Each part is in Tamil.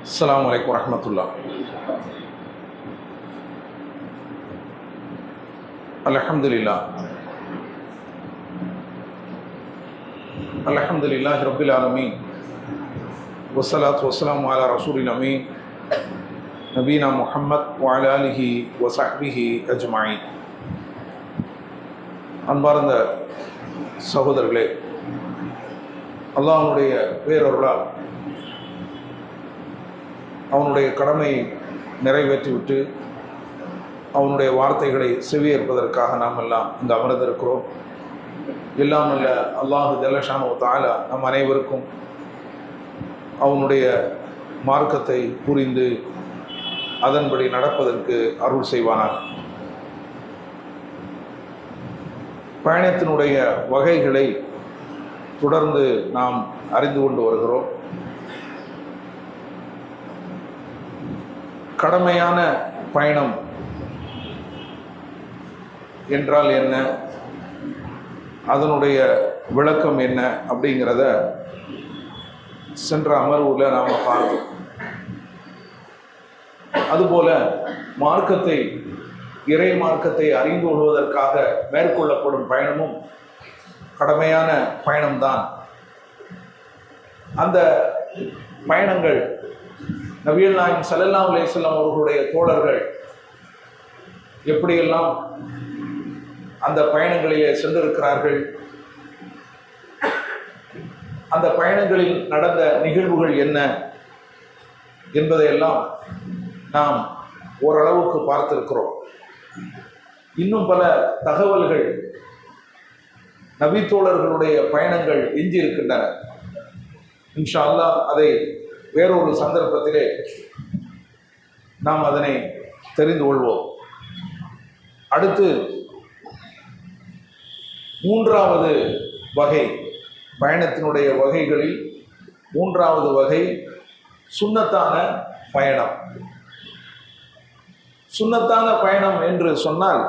அஸ்ஸலாமு அலைக்கும் வரஹ்மத்துல்லாஹ். அல்ஹம்துலில்லாஹ் அல்ஹம்துலில்லாஹி ரப்பில் ஆலமீன் வஸ்ஸலாத்து வஸ்ஸலாமு அலா ரசூலில் அமீன் நபீனா முஹம்மத் வ அலா ஆலிஹி வ ஸஹ்பிஹி அஜ்மஈன். அன்பார்ந்த சகோதரர்களே, அல்லாஹ்வுடைய பேரருளால் அவனுடைய கடமையை நிறைவேற்றிவிட்டு அவனுடைய வார்த்தைகளை செவியேற்பதற்காக நாம் எல்லாம் இங்கு அமர்ந்திருக்கிறோம். எல்லாம் அல்ல அல்லாஹு ஜல்லஷானு தஆலா நம் அனைவருக்கும் அவனுடைய மார்க்கத்தை புரிந்து அதன்படி நடப்பதற்கு அருள் செய்வானார். பயணத்தினுடைய வகைகளை தொடர்ந்து நாம் அறிந்து கொண்டு வருகிறோம். கடமையான பயணம் என்றால் என்ன, அதனுடைய விளக்கம் என்ன அப்படிங்கிறத சென்ற அமர்வுல நாம் பார்த்தோம். அதுபோல மார்க்கத்தை, இறை மார்க்கத்தை அறிந்து கொள்வதற்காக மேற்கொள்ளப்படும் பயணமும் கடமையான பயணம்தான். அந்த பயணங்கள் நபிகள் நாயகம் ஸல்லல்லாஹு அலைஹி வஸல்லம் அவர்களுடைய தோழர்கள் எப்படியெல்லாம் அந்த பயணங்களிலே சென்றிருக்கிறார்கள், அந்த பயணங்களில் நடந்த நிகழ்வுகள் என்ன என்பதையெல்லாம் நாம் ஓரளவுக்கு பார்த்திருக்கிறோம். இன்னும் பல தகவல்கள் நபி தோழர்களுடைய பயணங்கள் எஞ்சி இருக்கின்றன. இன்ஷா அல்லாஹ் அதை வேறொரு சந்தர்ப்பத்திலே நாம் அதனை தெரிந்து கொள்வோம். அடுத்து மூன்றாவது வகை, பயணத்தினுடைய வகைகளில் மூன்றாவது வகை சுன்னத்தான பயணம். சுன்னத்தான பயணம் என்று சொன்னால்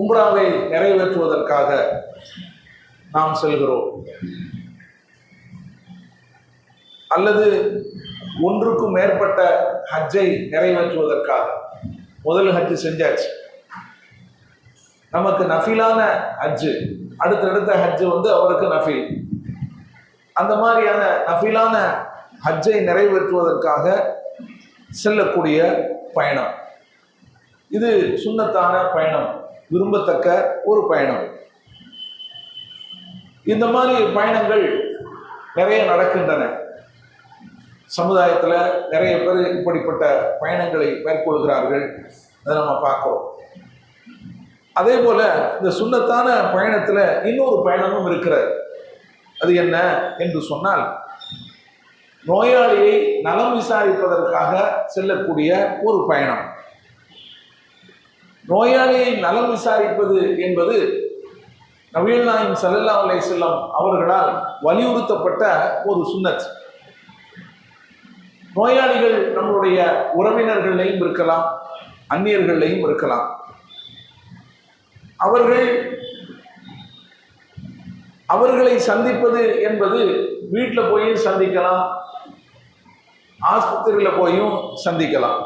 உம்ராவை நிறைவேற்றுவதற்காக நாம் செல்கிறோம், அல்லது ஒன்றுக்கும் மேற்பட்ட ஹஜ்ஜை நிறைவேற்றுவதற்காக. முதல் ஹஜ்ஜு செஞ்சாச்சு, நமக்கு நஃபிலான ஹஜ்ஜு, அடுத்தடுத்த ஹஜ்ஜு அவருக்கு நஃபில். அந்த மாதிரியான நஃபிலான ஹஜ்ஜை நிறைவேற்றுவதற்காக செல்லக்கூடிய பயணம், இது சுன்னத்தான பயணம், விரும்பத்தக்க ஒரு பயணம். இந்த மாதிரி பயணங்கள் நிறைய நடக்கின்றன சமுதாயத்தில். நிறைய பேர் இப்படிப்பட்ட பயணங்களை மேற்கொள்கிறார்கள், அதை நம்ம பார்க்கிறோம். அதே போல இந்த சுன்னத்தான பயணத்தில் இன்னொரு பயணமும் இருக்கிறது. அது என்ன என்று சொன்னால், நோயாளியை நலம் விசாரிப்பதற்காக செல்லக்கூடிய ஒரு பயணம். நோயாளியை நலம் விசாரிப்பது என்பது நபிகள் நாயகம் ஸல்லல்லாஹு அலைஹி வஸல்லம் அவர்களால் வலியுறுத்தப்பட்ட ஒரு சுன்னத். நோயாளிகள் நம்மளுடைய உறவினர்களையும் இருக்கலாம், அந்நியர்களையும் இருக்கலாம். அவர்களை சந்திப்பது என்பது வீட்டில் போய் சந்திக்கலாம், ஆஸ்பத்திரியில் போயும் சந்திக்கலாம்.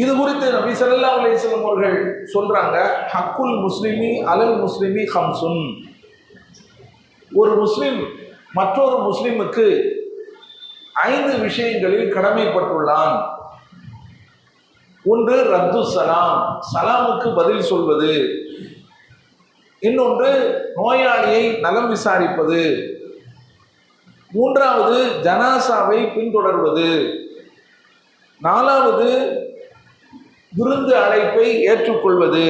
இது குறித்து நபி ஸல்லல்லாஹு அலைஹி வஸல்லம் அவர்கள் சொல்றாங்க, ஹக்குல் முஸ்லிமி அலல் முஸ்லிமி ஹம்சுன். ஒரு முஸ்லிம் மற்றொரு முஸ்லிமுக்கு 5 விஷயங்களில் கடமைப்பட்டுள்ளான். ஒன்று ரத்து சலாம், சலாமுக்கு பதில் சொல்வது. இன்னொன்று நோயாளியை நலம் விசாரிப்பது. மூன்றாவது ஜனாசாவை பின்தொடர்வது. நாலாவது விருந்து அழைப்பை ஏற்றுக்கொள்வது.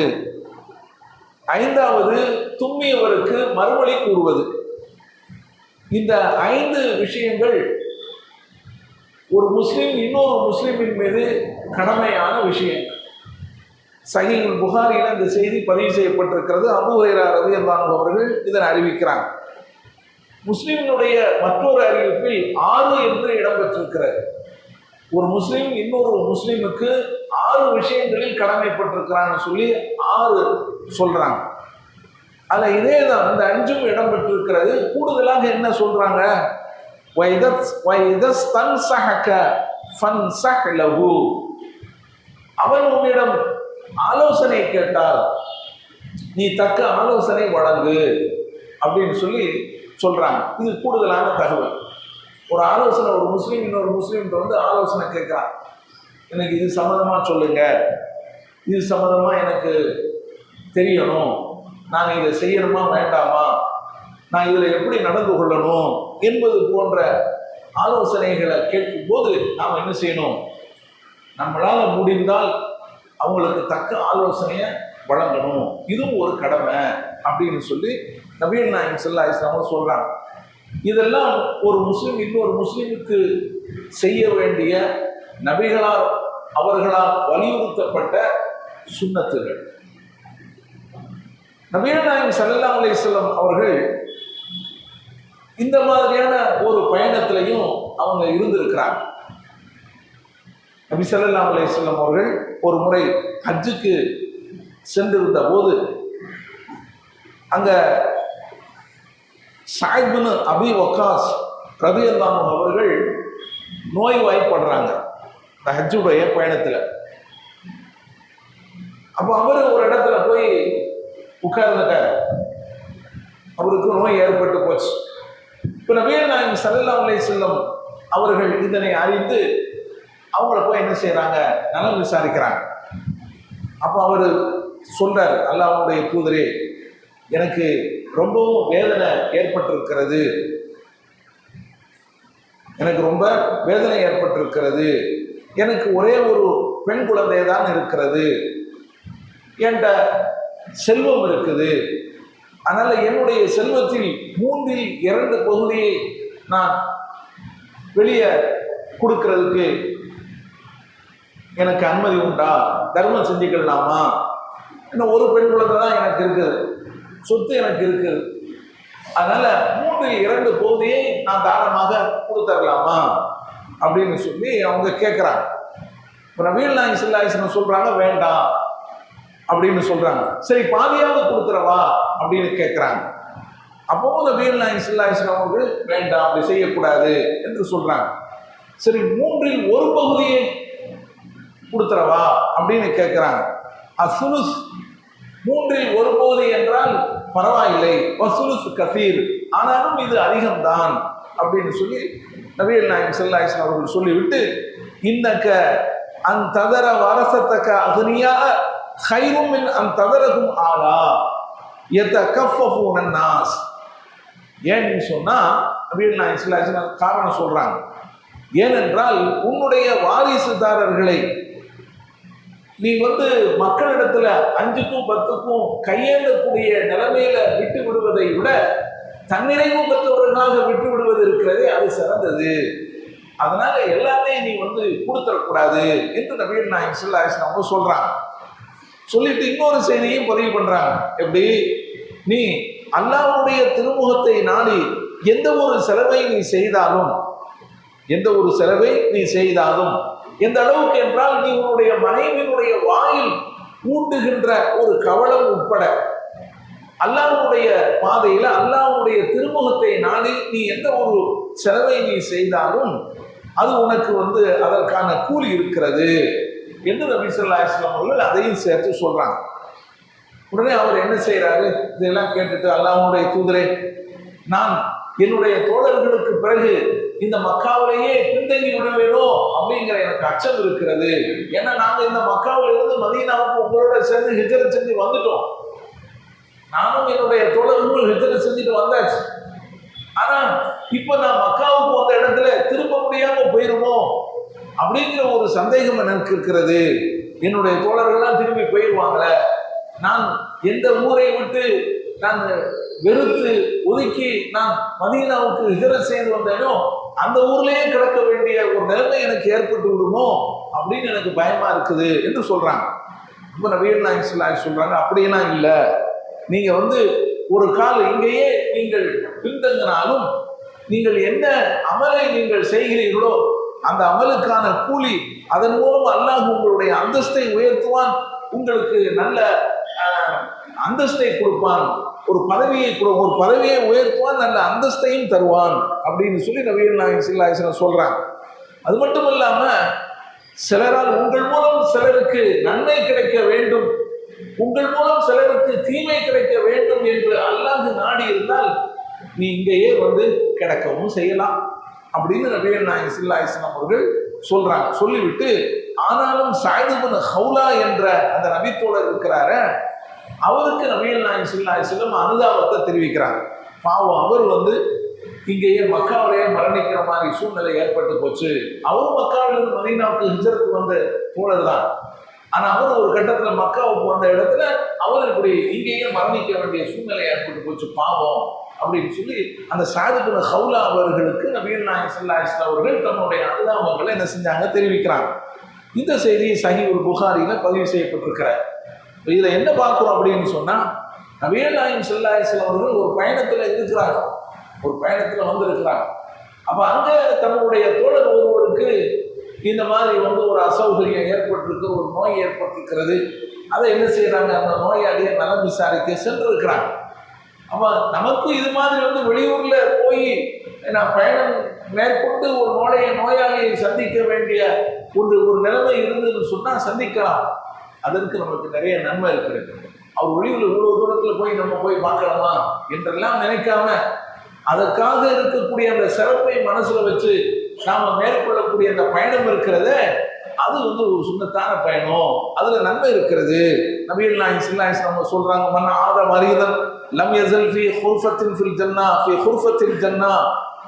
ஐந்தாவது தும்மியவருக்கு மறுமொழி கூறுவது. இந்த 5 விஷயங்கள் ஒரு முஸ்லிம் இன்னொரு முஸ்லிமின் மீது கடமையான விஷயங்கள். சஹீஹ் புகாரியில் இந்த செய்தி பதிவு செய்யப்பட்டிருக்கிறது. அபூ ஹுரைரா ரலியல்லாஹு அன்ஹு அவர்கள் இதனை அறிவிக்கிறாங்க. முஸ்லிமினுடைய மற்றொரு அறிவிப்பில் 6 என்று இடம்பெற்றிருக்கிறது. ஒரு முஸ்லிம் இன்னொரு முஸ்லிமுக்கு 6 விஷயங்களில் கடமைப்பட்டிருக்கிறான்னு சொல்லி 6 சொல்றாங்க. அதுல இதே தான் இந்த அஞ்சும் இடம் பெற்றிருக்கிறது. கூடுதலாக என்ன சொல்றாங்க, அவன் உன்னிடம் ஆலோசனை கேட்டால் நீ தக்க ஆலோசனை வழங்கு அப்படின்னு சொல்லி சொல்றாங்க. இது கூடுதலான தகவல். ஒரு ஆலோசனை, ஒரு முஸ்லீம் இன்னொரு முஸ்லீம் வந்து ஆலோசனை கேட்கிறான், எனக்கு இது சம்மந்தமா சொல்லுங்க, இது சம்மந்தமா எனக்கு தெரியணும், நான் இதை செய்யணுமா வேண்டாமா, நான் இதில் எப்படி நடந்து கொள்ளணும் என்பது போன்ற ஆலோசனைகளை கேட்கும் போது நாம் என்ன செய்யணும், நம்மளால முடிந்தால் அவங்களுக்கு தக்க ஆலோசனையை வழங்கணும், இதுவும் ஒரு கடமை அப்படின்னு சொல்லி நபிகள் நாயகம் ஸல்லல்லாஹு அலைஹி வஸல்லம் சொல்றாங்க. இதெல்லாம் ஒரு முஸ்லிம் இன்னொரு முஸ்லிமுக்கு செய்ய வேண்டிய நபிகளால் அவர்களால் வலியுறுத்தப்பட்ட சுன்னத்துகள். நபிகள் நாயகம் ஸல்லல்லாஹு அலைஹி வஸல்லம் அவர்கள் இந்த மாதிரியான ஒரு பயணத்திலையும் அவங்க இருந்திருக்கிறாங்க. நபி ஸல்லல்லாஹு அலைஹி வஸல்லம் அவர்கள் ஒரு முறை ஹஜ்ஜுக்கு சென்றிருந்த போது அங்க சஅத் பின் அபி வக்காஸ் ரலியல்லாஹு அன்ஹு அவர்கள் நோய்வாய்ப்படுறாங்க இந்த ஹஜ்ஜுடைய பயணத்தில். அப்போ அவர் ஒரு இடத்துல போய் உட்கார்ந்துட்டார், அவருக்கு நோய் ஏற்பட்டு போச்சு. இப்போ நபிகள் நாயகம் ஸல்லல்லாஹு அலைஹி வஸல்லம் அவர்கள் இதனை அறிந்து அவங்கள போய் என்ன செய்யறாங்க, நலம் விசாரிக்கிறாங்க. அப்போ அவர் சொல்றார், அல்லாஹ்வுடைய தூதரே, எனக்கு ரொம்பவும் வேதனை ஏற்பட்டிருக்கிறது, எனக்கு ரொம்ப வேதனை ஏற்பட்டிருக்கிறது, எனக்கு ஒரே ஒரு பெண் குழந்தை தான் இருக்கிறது, என்கிட்ட செல்வம் இருக்குது, அதனால என்னுடைய செல்வத்தில் 2/3 பகுதியை நான் வெளியே கொடுக்கறதுக்கு எனக்கு அனுமதி உண்டா, தர்மம் செஞ்சுக்கலாமா, இன்னும் ஒரு பெண் குழந்தை தான் எனக்கு இருக்குது, சொத்து எனக்கு இருக்குது, அதனால 2/3 பகுதியை நான் தாராளமாக கொடுத்துடலாமா அப்படின்னு சொல்லி அவங்க கேட்குறாங்க. இப்போ நபிகள் நாயகம் ஸல்லல்லாஹு அலைஹி வஸல்லம் சொல்றாங்க வேண்டாம் அப்படின்னு சொல்றாங்க. சரி பாதியாவது கொடுத்துறவா அப்படின்னு கேட்குறாங்க. அப்பவும் நபிகள் நாயகம் ஸல்லல்லாஹு அலைஹி வஸல்லம் அவர்கள் வேண்டாம், அப்படி செய்யக்கூடாது என்று சொல்றாங்க. சரி 1/3 பகுதியை கொடுத்துறவா அப்படின்னு கேட்குறாங்க. அசுலுஸ் 1/3 பகுதி என்றால் பரவாயில்லை, வசுலுஸ் கசீர், ஆனாலும் இது அதிகம்தான் அப்படின்னு சொல்லி நபிகள் நாயகம் ஸல்லல்லாஹு அலைஹி வஸல்லம் அவர்கள் சொல்லிவிட்டு, இன்னக்க அன் ததர வரசத்தக்க அக்னியா கைரும் மின் அன் ததரகும் ஆலா யதகஃபஃபூன நாஸ். ஏன்னு சொன்னா நபிகள் நாயகம் ஸல்லல்லாஹு அலைஹி வஸல்லம் காரணம் சொல்றாங்க. ஏனென்றால் உன்னுடைய வாரிசுதாரர்களை நீ மக்களிடத்துல 5க்கும் 10க்கும் கையேந்தக்கூடிய நிலைமையில விட்டு விடுவதை விட தன்னிறைவு பெற்றவர்களாக விட்டு விடுவது இருக்கிறதே அது சிறந்தது, அதனால எல்லாத்தையும் நீ கொடுத்துடக்கூடாது என்று நபிகள் நாயகம் ஸல்லல்லாஹு அலைஹி வஸல்லம் சொல்றாங்க. சொல்லிட்டு இன்னொரு செய்தியும் பதிவு பண்றாங்க. எப்படி, நீ அல்லாஹ்வுடைய திருமுகத்தை நாடி எந்த ஒரு செலவை நீ செய்தாலும் எந்த அளவுக்கு என்றால் நீ உன்னுடைய மனைவியினுடைய வாயில் ஊட்டுகின்ற ஒரு கவளம் உட்பட அல்லாஹ்வுடைய பாதையில அல்லாஹ்வுடைய திருமுகத்தை நாடி நீ எந்த ஒரு செலவை நீ செய்தாலும் அது உனக்கு அதற்கான கூலி இருக்கிறது என்று நபி ஸல்லல்லாஹு அலைஹி வஸல்லம் அவர்கள் அதையும் சேர்த்து சொல்றாங்க. உடனே அவர் என்ன செய்யறாரு, இதெல்லாம் கேட்டுட்டு, அல்லாஹ்வுடைய தூதரே, நான் என்னுடைய தோழர்களுக்கு பிறகு இந்த மக்காவிலேயே பின்தங்கி விடுவேனோ அப்படிங்கிற எனக்கு அச்சம் இருக்கிறது. ஏன்னா நாங்க இந்த மக்காவில் இருந்து மதீனாவுக்கு உங்களோட சேர்ந்து ஹிஜ்ரத் செஞ்சு வந்துட்டோம், நானும் என்னுடைய தோழர்களும் ஹிஜ்ரத் செஞ்சுட்டு வந்தாச்சு. ஆனா இப்ப நான் மக்காவுக்கு வந்த இடத்துல திரும்ப முடியாம போயிருமோ அப்படிங்கிற ஒரு சந்தேகம் எனக்கு இருக்கிறது. என்னுடைய தோழர்கள்லாம் திரும்பி போயிடுவாங்களே, நான் எந்த ஊரை விட்டு நான் வெறுத்து ஒதுக்கி நான் மதீனாவுக்கு ஹிஜ்ரத் செய்து வந்தேனோ அந்த ஊர்லயே கிடக்க வேண்டிய ஒரு நிலைமை எனக்கு ஏற்பட்டு விடுமோ அப்படின்னு எனக்கு பயமா இருக்குது என்று சொல்றாங்க. இப்போ நபிகள் நாயகம் ஸல்லல்லாஹு அலைஹி வஸல்லம் சொல்றாங்க, அப்படியெல்லாம் இல்லை, நீங்க ஒரு கால் இங்கேயே நீங்கள் பின்தங்கினாலும் நீங்கள் என்ன அமலை நீங்கள் செய்கிறீர்களோ அந்த அமலுக்கான கூலி, அதன் மூலம் அல்லாஹ் உங்களுடைய அந்தஸ்தை உயர்த்துவான், உங்களுக்கு நல்ல அந்தஸ்தை கொடுப்பான் ஒரு பதவியை ஒரு பதவியை உயர்த்துவான், நல்ல அந்தஸ்தையும் தருவான் அப்படின்னு சொல்லி நபிகள் நாயகம் ஸல்லல்லாஹு அலைஹி வஸல்லம் சொல்றாங்க. அது மட்டும் இல்லாம சிலரால் உங்கள் மூலம் சிலருக்கு நன்மை கிடைக்க வேண்டும், உங்கள் மூலம் சிலருக்கு தீமை கிடைக்க வேண்டும் என்று அல்லாஹ் நாடி இருந்தால் நீ இங்கேயே கிடக்கவும் செய்யலாம் அப்படின்னு நபிகள் நாயகம் ஸல்லல்லாஹு அலைஹி வஸல்லம் அவர்கள் சொல்றாங்க. சொல்லிவிட்டு ஆனாலும் ஸஅத் இப்னு ஹவுலா என்ற அந்த நபித்தோழர் இருக்கிறார, அவருக்கு நபிகள் நாயகம் ஸல்லல்லாஹு அலைஹி வஸல்லம் அனுதாபத்தை தெரிவிக்கிறாங்க. பாவம், அவர் இங்கேயே மக்காவிலேயே மரணிக்கிற மாதிரி சூழ்நிலை ஏற்பட்டு போச்சு. அவரும் மக்காவிலிருந்து மதீனாவுக்கு ஹிஜ்ரத் வந்த தோழர் தான். ஆனா அவர் ஒரு கட்டத்துல மக்காவுக்கு வந்த இடத்துல அவர் இப்படி இங்கேயே மரணிக்க வேண்டிய சூழ்நிலை ஏற்பட்டு போச்சு, பாவம் அப்படின்னு சொல்லி அந்த ஸஅத் இப்னு ஹவுலா அவர்களுக்கு நபிகள் நாயகம் ஸல்லல்லாஹு அலைஹி வஸல்லம் அவர்கள் தன்னுடைய அனுதாபங்களை என்ன செஞ்சாங்க, தெரிவிக்கிறாங்க. இந்த செய்தி சஹீஹுல் புகாரியில பதிவு செய்யப்பட்டிருக்கிறார். இதுல என்ன பார்க்கிறோம் அப்படின்னு சொன்னா, நபிகள் நாயகம் ஸல்லல்லாஹு அலைஹி வஸல்லம் அவர்கள் ஒரு பயணத்துல இருக்கிறாங்க, ஒரு பயணத்துல இருக்கிறாங்க. அப்ப அங்க தன்னுடைய தோழர் ஒருவருக்கு இந்த மாதிரி ஒரு அசௌகரியம் ஏற்பட்டிருக்கு, ஒரு நோய் ஏற்பட்டிருக்கிறது. அதை என்ன செய்யறாங்க, அந்த நோயாளியை நலம் விசாரிக்க சென்று இருக்கிறாங்க. அப்ப நமக்கும் இது மாதிரி வெளியூர்ல போய் பயணம் மேற்கொண்டு ஒரு நோயாளியை சந்திக்க வேண்டிய ஒரு நிலைமை இருந்ததுன்னு சொன்னா சந்திக்கலாம். அதற்கு நமக்கு நிறைய நன்மை இருக்கிறது. அவர் வெளியூர்ல இவ்வளவு தூரத்துல போய் நம்ம போய் பார்க்கலாமா என்றெல்லாம் நினைக்காம, அதற்காக இருக்கக்கூடிய அந்த சிறப்பை மனசுல வச்சு நாம மேற்கொள்ளக்கூடிய அந்த பயணம் இருக்கிறத, அது ஒரு சுன்னத்தான பயணம், அதுல நன்மை இருக்கிறது. நபிகள் நாயகம் ஸல்லல்லாஹு அலைஹி வஸல்லம் சொல்றாங்க, மன் ஆத மரீதன் லம் யஸல் ஃபீ ஹுர்ஃபத்தின் ஃபில் ஜன்னா ஃபீ ஹுர்ஃபத்தில் ஜன்னா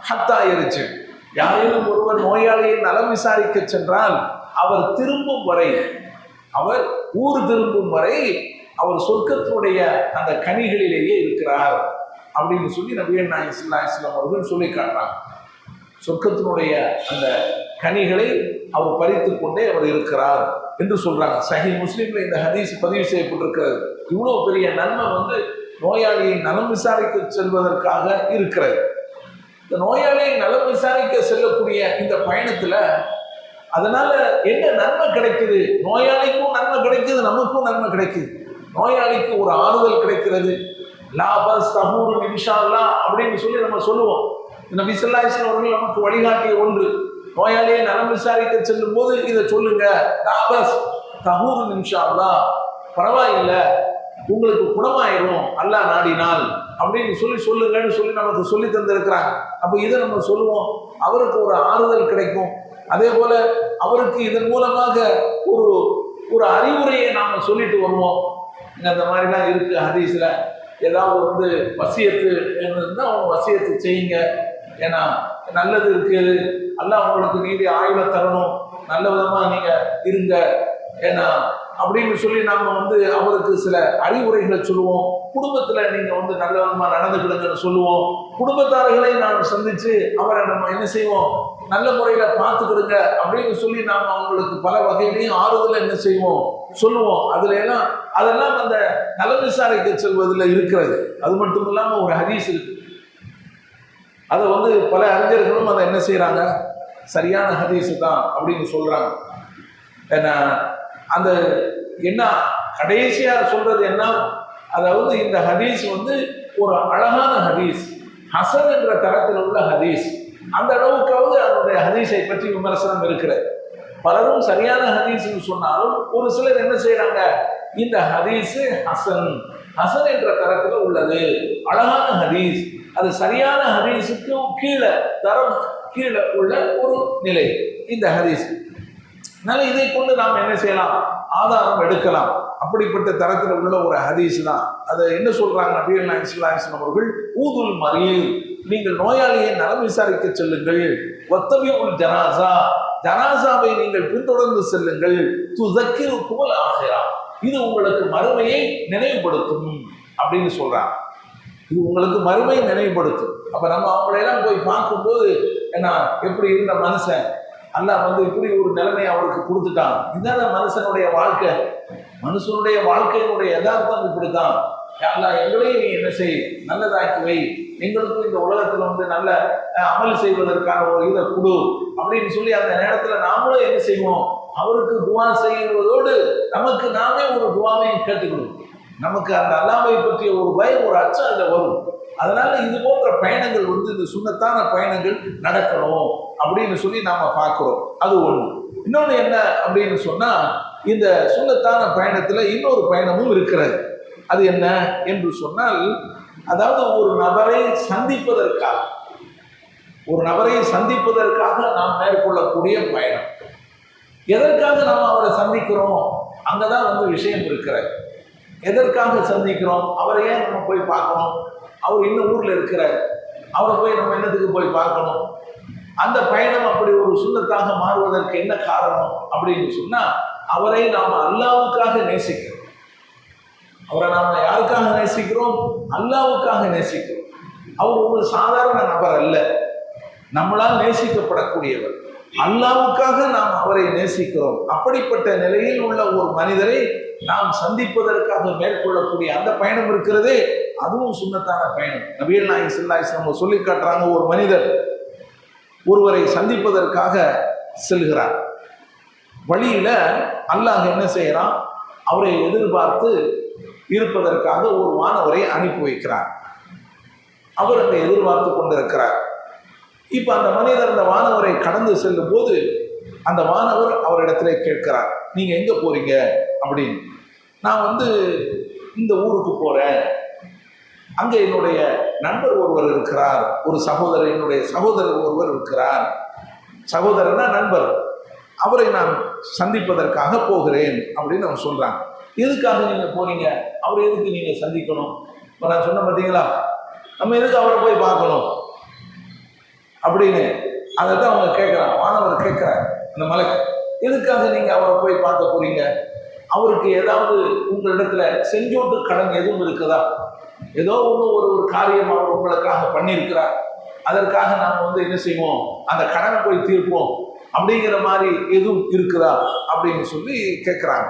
ஹத்தா யர்ஜி. யாரேனும் ஒருவர் நோயாளியை நலம் விசாரிக்க சென்றால் அவர் திரும்பும் வரை, அவர் ஊர் திரும்பும் வரை அவர் சொர்க்கத்தினுடைய அந்த கனிகளிலேயே இருக்கிறார் அப்படின்னு சொல்லி நபிகள் நாயகம் ஸல்லல்லாஹு அலைஹி வஸல்லம் அவர்கள் சொல்லி காட்டுறாங்க. சொர்க்கத்தினுடைய அந்த கனிகளை அவர் பறித்து கொண்டே அவர் இருக்கிறார் என்று சொல்றாங்க. சஹீஹ் முஸ்லிம்ல இந்த ஹதீஸ் பதிவு செய்யப்பட்டிருக்கிறது. இவ்வளவு பெரிய நன்மை நோயாளியை நலம் விசாரிக்க செல்வதற்காக இருக்கிறது. இந்த நோயாளியை நலம் விசாரிக்க செல்லக்கூடிய இந்த பயணத்துல அதனால என்ன நன்மை கிடைக்குது? நோயாளிக்கும் நன்மை கிடைக்குது, நமக்கும் நன்மை கிடைக்குது. நோயாளிக்கு ஒரு ஆறுதல் கிடைக்கிறது. லாபஸ் தஹூர் இன்ஷா அல்லாஹ் அப்படின்னு சொல்லி நம்ம சொல்லுவோம். நபி ஸல்லல்லாஹு அலைஹி வஸல்லம் அவர்கள் நமக்கு வழிகாட்டிய ஒன்று. நோயாளியை நலம் விசாரிக்க செல்லும் போது இதை சொல்லுங்க, லாபஸ் தஹூர் இன்ஷா அல்லாஹ், பரவாயில்லை, உங்களுக்கு குணமாயிரும் அல்லாஹ் நாடினால் அப்படின்னு சொல்லுங்கன்னு சொல்லி நமக்கு சொல்லி தந்திருக்கிறாங்க. அப்போ இதை நம்ம சொல்லுவோம், அவருக்கு ஒரு ஆறுதல் கிடைக்கும். அதே போல அவருக்கு இதன் மூலமாக ஒரு அறிவுரையை நாம சொல்லிட்டு வருவோம். அந்த மாதிரிலாம் இருக்கு ஹதீஸ்ல. ஏதாவது வசியத்து இருந்தா அவங்க வசியத்து செய்யுங்க, ஏன்னா நல்லது இருக்குது, அல்லாஹ் உங்களுக்கு நீடிய ஆயுள தரணும், நல்ல விதமா நீங்க இருங்க, ஏன்னா அப்படின்னு சொல்லி நாம அவருக்கு சில அறிவுரைகளை சொல்லுவோம். குடும்பத்துல நீங்க நல்ல விதமா நடந்துக்கிடுங்கன்னு சொல்லுவோம். குடும்பத்தார்களை நாம் சந்திச்சு அவரை நம்ம என்ன செய்வோம், நல்ல முறையில பார்த்துக்கிடுங்க அப்படின்னு சொல்லி நாம் அவங்களுக்கு பல வகையிலையும் ஆறுதலை என்ன செய்வோம், சொல்லுவோம். அதெல்லாம் அந்த நலம் விசாரிக்க செல்வதில் இருக்கிறது. அது மட்டும் இல்லாம ஒரு ஹதீஸ் இருக்கு, அதை பல அறிஞர்களும் அதை என்ன செய்யறாங்க, சரியான ஹதீஸ் தான் அப்படின்னு சொல்றாங்க. ஏன்னா அந்த என்ன கடைசியா சொல்றது என்ன, அதாவது இந்த ஹதீஸ் ஒரு அழகான ஹதீஸ், ஹசன் என்ற தரத்தில் உள்ள ஹதீஸ். அந்த அளவுக்காவது அதனுடைய ஹதீஸை பற்றி விமர்சனம் இருக்கிறது. பலரும் சரியான ஹதீஸ்ன்னு சொன்னாலும் ஒரு சிலர் என்ன செய்யறாங்க, இந்த ஹதீஸ் ஹசன் என்ற தரத்தில் உள்ளது, அழகான ஹதீஸ், அது சரியான ஹதீஸுக்கும் தரம் கீழே உள்ள ஒரு நிலை இந்த ஹதீஸ். அதனால இதை கொண்டு நாம் என்ன செய்யலாம், ஆதாரம் எடுக்கலாம். அப்படிப்பட்ட தரத்தில் உள்ள ஒரு ஹதீஸ் தான். அதை என்ன சொல்றாங்க நபிகள் நாயகம் ஸல்லல்லாஹு அலைஹி வஸல்லம் அவர்கள், ஊதுல் மரீத், நீங்கள் நோயாளியை நலம் விசாரிக்க செல்லுங்கள், வத்தபியுல் ஜனாஸா, ஜனாஸாவை நீங்கள் பின்தொடர்ந்து செல்லுங்கள், துஸக்கிருக்குமுல் ஆஹிரா, இது உங்களுக்கு மறுமையை நினைவுபடுத்தும் அப்படின்னு சொல்றாங்க. இது உங்களுக்கு மறுமையை நினைவுபடுத்தும். அப்ப நம்ம அவங்களையெல்லாம் போய் பார்க்கும்போது என்ன, எப்படி இருந்த மனுஷன், அல்லாஹ் இப்படி ஒரு நிலைமையை அவருக்கு கொடுத்துட்டான். இதுதான் மனுஷனுடைய வாழ்க்கை. மனுஷனுடைய வாழ்க்கையினுடைய யதார்த்தம் இப்படித்தான். அல்லாஹ் எங்களையும் நீ என்ன செய், நல்லதாக்கி வை, எங்களுக்கும் இந்த உலகத்துல நல்ல அமல் செய்வதற்கான ஒரு இதை கொடு அப்படின்னு சொல்லி அந்த நேரத்துல நாமளும் என்ன செய்வோம், அவருக்கு துவா செய்வதோடு நமக்கு நாமே ஒரு துவாவையும் கேட்டுக்கணும். நமக்கு அந்த அல்லாஹ்வை பற்றிய ஒரு பயம், ஒரு அச்சம் அதில் வரும். அதனால இது போன்ற பயணங்கள் வந்து இந்த சுன்னத்தான பயணங்கள் நடக்கணும் அப்படின்னு சொல்லி நாம பார்க்கிறோம். அது ஒண்ணு. இன்னொன்று என்ன அப்படின்னு சொன்னா, இந்த சுன்னத்தான பயணத்துல இன்னொரு பயணமும் இருக்கிறது. அது என்ன என்று சொன்னால், அதாவது ஒரு நபரை சந்திப்பதற்காக நாம் மேற்கொள்ளக்கூடிய பயணம். எதற்காக நாம் அவரை சந்திக்கிறோம், அங்கதான் வந்து விஷயம் இருக்கிறது. எதற்காக சந்திக்கிறோம், அவரை ஏன் நம்ம போய் பார்க்கணும், அவர் இன்னும் ஊர்ல இருக்கிறார், அவரை போய் நம்ம என்னத்துக்கு போய் பார்க்கணும், அந்த பயணம் அப்படி ஒரு சுன்னத்தாக மாறுவதற்கு என்ன காரணம் அப்படின்னு சொன்னா, அவரை நாம் அல்லாஹ்வுக்காக நேசிக்கிறோம். அவரை நாம் யாருக்காக நேசிக்கிறோம், அல்லாஹ்வுக்காக நேசிக்கிறோம். அவர் ஒரு சாதாரண நபர் அல்ல, நம்மளால் நேசிக்கப்படக்கூடியவர். அல்லாஹ்வுக்காக நாம் அவரை நேசிக்கிறோம். அப்படிப்பட்ட நிலையில் உள்ள ஒரு மனிதரை நாம் சந்திப்பதற்காக மேற்கொள்ளக்கூடிய அந்த பயணம் இருக்கிறதே, அதுவும் சுன்னத்தான பயணம். நபிகள் நாயகம் ஸல்லல்லாஹு அலைஹி வஸல்லம் சொல்லி காட்டுறாங்க, ஒரு மனிதர் ஒருவரை சந்திப்பதற்காக செல்கிறார். வழியில அல்லாஹ் என்ன செய்யறான், அவரை எதிர்பார்த்து இருப்பதற்காக ஒரு வானவரை அனுப்பி வைக்கிறார். அவர் அங்கே எதிர்பார்த்து கொண்டிருக்கிறார். இப்ப அந்த மனிதர் அந்த வானவரை கடந்து செல்லும் போது அந்த வானவர் அவரிடத்திலே கேட்கிறார், நீங்க எங்க போறீங்க அப்படின்னு. நான் வந்து இந்த ஊருக்கு போறேன், அங்க என்னுடைய நண்பர் ஒருவர் இருக்கிறார், ஒரு சகோதரர், என்னுடைய சகோதரர் ஒருவர் இருக்கிறார். சகோதரனா நண்பர், அவரை நான் சந்திப்பதற்காக போகிறேன் அப்படின்னு அவன் சொல்றாங்க. எதுக்காக நீங்க போறீங்க, அவரை எதுக்கு நீங்க சந்திக்கணும்? இப்போ நான் சொன்ன பார்த்தீங்களா, நம்ம எதுக்கு அவரை போய் பார்க்கணும் அப்படின்னு அதை தான் அவங்க கேட்குறாங்க. வானவர் கேட்குறாரு அந்த மலைக்கு, எதுக்காக நீங்க அவரை போய் பார்க்க போறீங்க, அவருக்கு ஏதாவது உங்களிடத்துல செஞ்சோட்டு கடன் எதுவும் இருக்குதா, ஏதோ ஒரு காரியம் அவர் உங்களுக்காக பண்ணியிருக்கிறார், அதற்காக நாம் வந்து என்ன செய்வோம், அந்த கடனை போய் தீர்ப்போம் அப்படிங்கிற மாதிரி எதுவும் இருக்குதா அப்படின்னு சொல்லி கேட்குறாங்க.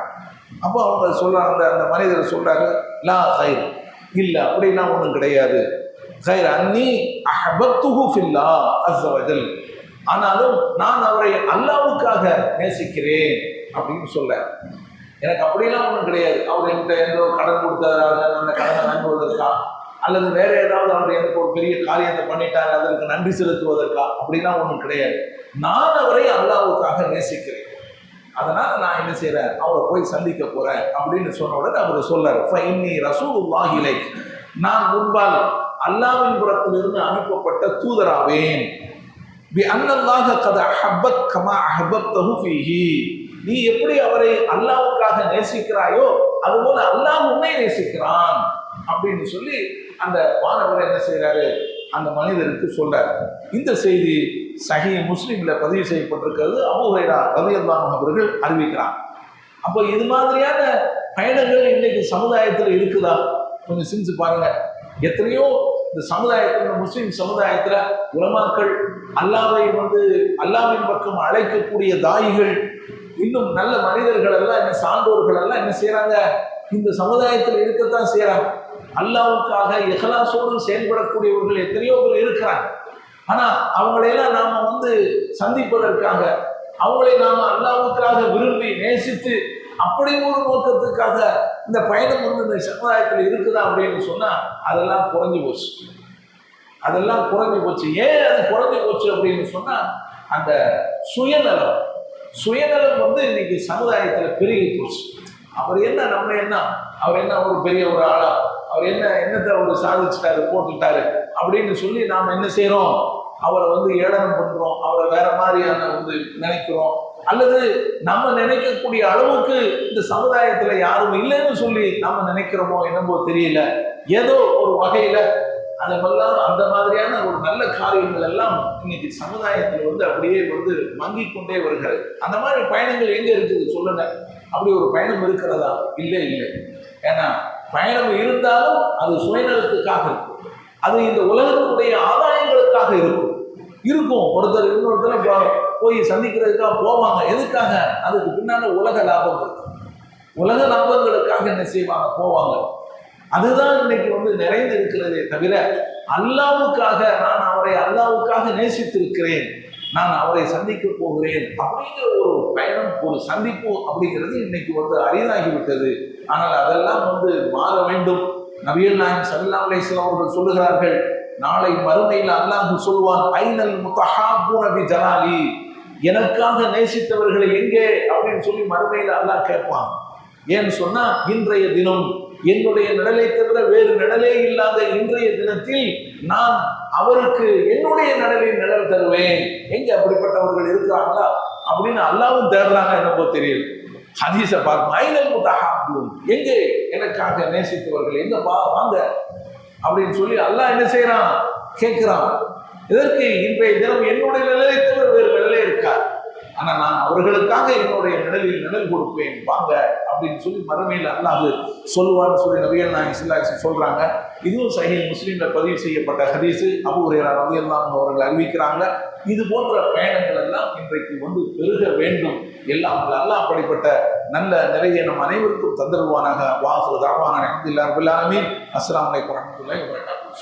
அப்போ அவங்க சொல்றாங்க, அந்த மனிதர் சொல்றாங்க, லா கைர், இல்லை அப்படின்னா ஒன்றும் கிடையாது. கைர் அன்னி அஹ்பத்துஹு ஃபில்லாஹ் அஸ்ஸ வஜல், ஆனாலும் நான் அவரை அல்லாஹ்வுக்காக நேசிக்கிறேன் அப்படின்னு சொல்ல. எனக்கு அப்படியெல்லாம் ஒன்றும் கிடையாது, அவர் என்கிட்ட ஏதோ கடன் கொடுத்ததாக அந்த கடனை வாங்குவதற்கா, அல்லது வேற ஏதாவது அவர் எனக்கு ஒரு பெரிய காரியத்தை பண்ணிட்டாரு அதற்கு நன்றி செலுத்துவதற்கா, அப்படிலாம் ஒன்றும் கிடையாது. நான் அவரை அல்லாஹ்வுக்காக நேசிக்கிறேன், அதனால நான் என்ன செய்யறேன், அவரை போய் சந்திக்க போறேன் அப்படின்னு சொன்ன உடனே அவர் சொல்றாரு, ஃபஇன்னி ரசூலுல்லாஹி இலைக், நான் முன்பால் அல்லாஹ்வின் புறத்திலிருந்து அனுப்பப்பட்ட தூதராவேன். பி அன்னல்லாஹ கத் அஹப்பக் கமா அஹபப்தஹு ஃபீஹி, நீ எப்படி அவரை அல்லாஹ்வுக்காக நேசிக்கிறாயோ அதுபோல அல்லாஹ் உன்னை நேசிக்கிறான் அப்படின்னு சொல்லி அந்த வானவர் என்ன செய்யறாரு, அந்த மனிதருக்கு சொல்றாரு. இந்த செய்தி சஹீஹ் முஸ்லிம்ல பதிவு செய்யப்பட்டிருக்கிறது. அபூ ஹுரைரா ரலியல்லாஹு அன்ஹு அவர்கள் அறிவிக்கிறார். அப்போ இது மாதிரியான பயணங்கள் இன்னைக்கு சமுதாயத்தில் இருக்குதா, கொஞ்சம் சிந்திச்சு பாருங்க. எத்தனையோ இந்த சமுதாயத்தில், முஸ்லிம் சமுதாயத்துல உலமாக்கள், அல்லாஹ்வை வந்து அல்லாஹ்வின் பக்கம் அழைக்கக்கூடிய தாயிகள், இன்னும் நல்ல மனிதர்கள் எல்லாம், என்ன சான்றோர்கள் எல்லாம் என்ன செய்யறாங்க, இந்த சமுதாயத்தில் இருக்கத்தான் செய்யறாங்க. அல்லாஹ்வுக்காக இஹ்லாஸோடு செயல்படக்கூடியவர்கள் எத்தனையோ பேர் இருக்கிறாங்க. ஆனா அவங்களையெல்லாம் நாம வந்து சந்திப்பதற்காக, அவங்களை நாம அல்லாஹ்வுக்காக விரும்பி நேசித்து அப்படி ஒரு நோக்கத்துக்காக இந்த பயணம் வந்து இந்த சமுதாயத்தில் இருக்குதா அப்படின்னு சொன்னா அதெல்லாம் குறைஞ்சி போச்சு. அதெல்லாம் குறைஞ்சி போச்சு. ஏன் அது குறைஞ்சி போச்சு அப்படின்னு சொன்னா, அந்த சுயநலம் வந்து இன்னைக்கு சமுதாயத்துல பெருகி போச்சு. அவர் என்ன, நம்ம என்ன, அவர் என்ன ஒரு பெரிய ஒரு ஆளா, அவர் என்னத்தை அவர் சாதிச்சுட்டாரு போட்டுட்டாரு அப்படின்னு சொல்லி நாம என்ன செய்யறோம், அவரை வந்து ஏளனம் பண்றோம், அவரை வேற மாதிரியான வந்து நினைக்கிறோம். அல்லது நம்ம நினைக்கக்கூடிய அளவுக்கு இந்த சமுதாயத்துல யாரும் இல்லைன்னு சொல்லி நம்ம நினைக்கிறோமோ என்னமோ தெரியல. ஏதோ ஒரு வகையில அதெல்லாம் அந்த மாதிரியான ஒரு நல்ல காரியங்கள் எல்லாம் இன்னைக்கு சமுதாயத்தில் வந்து அப்படியே வந்து மங்கி கொண்டே வருகிறது. அந்த மாதிரி பயணங்கள் எங்க இருக்குது சொல்லுங்க, அப்படி ஒரு பயணம் இருக்கிறதா? இல்லை. ஏன்னா பயணம் இருந்தாலும் அது சுயநலத்துக்காக இருக்கும், அது இந்த உலகத்துடைய ஆதாயங்களுக்காக இருக்கும். ஒருத்தர் இன்னொருத்தர் போய் சந்திக்கிறதுக்காக போவாங்க. எதுக்காக? அதுக்கு பின்னால உலக லாபம் இருக்கு. உலக லாபங்களுக்காக என்ன செய்வாங்க, போவாங்க. அதுதான் இன்னைக்கு வந்து நிறைந்து இருக்கிறதே தவிர, அல்லாஹ்வுக்காக நான் அவரை அல்லாஹ்வுக்காக நேசித்திருக்கிறேன், நான் அவரை சந்திக்க போகிறேன் அப்படிங்கிற ஒரு பயணம், ஒரு சந்திப்பு அப்படிங்கிறது இன்னைக்கு அரிதாகிவிட்டது. ஆனால் அதெல்லாம் மாற வேண்டும். நபிகள் நாயகம் ஸல்லல்லாஹு அலைஹி வஸல்லம் அவர்கள் சொல்லுகிறார்கள், நாளை மறுமையில் அல்லாஹ் சொல்வான், ஐனல் முத்தஹாபூன பி ஜலாலி, எனக்காக நேசித்தவர்களை எங்கே அப்படின்னு சொல்லி மறுமையில் அல்லாஹ் கேட்பான். ஏன்னு சொன்னா, இன்றைய தினம் என்னுடைய நிழலை தவிர வேறு நிழலே இல்லாத இன்றைய தினத்தில் நான் அவருக்கு என்னுடைய நிழலில் நிழல் தருவேன். எங்க அப்படிப்பட்டவர்கள் இருக்கிறாங்களா அப்படின்னு அல்லாவும் தேடுறாங்க. என்னப்போ தெரியல. ஹதீஸை பார்க்கும், ஐனல் முத்தஹாபூன், எங்கே எனக்காக நேசித்தவர்கள் எங்க வாங்க அப்படின்னு சொல்லி அல்லாஹ் என்ன செய்யறான், கேட்கிறான். இதற்கு இன்றைய தினம் என்னுடைய நிழலை தவிர வேறு நிழலே இருக்காது. ஆனா நான் அவர்களுக்காக என்னுடைய நிழலில் நிழல் கொடுப்பேன், வாங்க அப்படின்னு சொல்லி மறுமையில் அல்லாஹ் சொல்லுவான்னு சொல்லி நபிகள் நாயகம் ஸல்லல்லாஹு அலைஹி வஸல்லம் சொல்றாங்க. இதுவும் சஹீஹ் முஸ்லிம்ல பதிவு செய்யப்பட்ட ஹதீஸ். அபூ ஹுரைரா ரலியல்லாஹு அன்ஹு அவர்கள் அறிவிக்கிறாங்க. இது போன்ற பயணங்கள் எல்லாம் இன்றைக்கு பெருக வேண்டும். எல்லாம் அல்லாஹ் அப்படிப்பட்ட நல்ல நிலையை நம் அனைவருக்கும் தந்தருவானாக. வாஹிரு தஅவானா அல்ஹம்துலில்லாஹி ரப்பில் ஆலமீன். அஸ்ஸலாமு அலைக்கும் வரஹ்மத்துல்லாஹி வபரகாத்துஹு.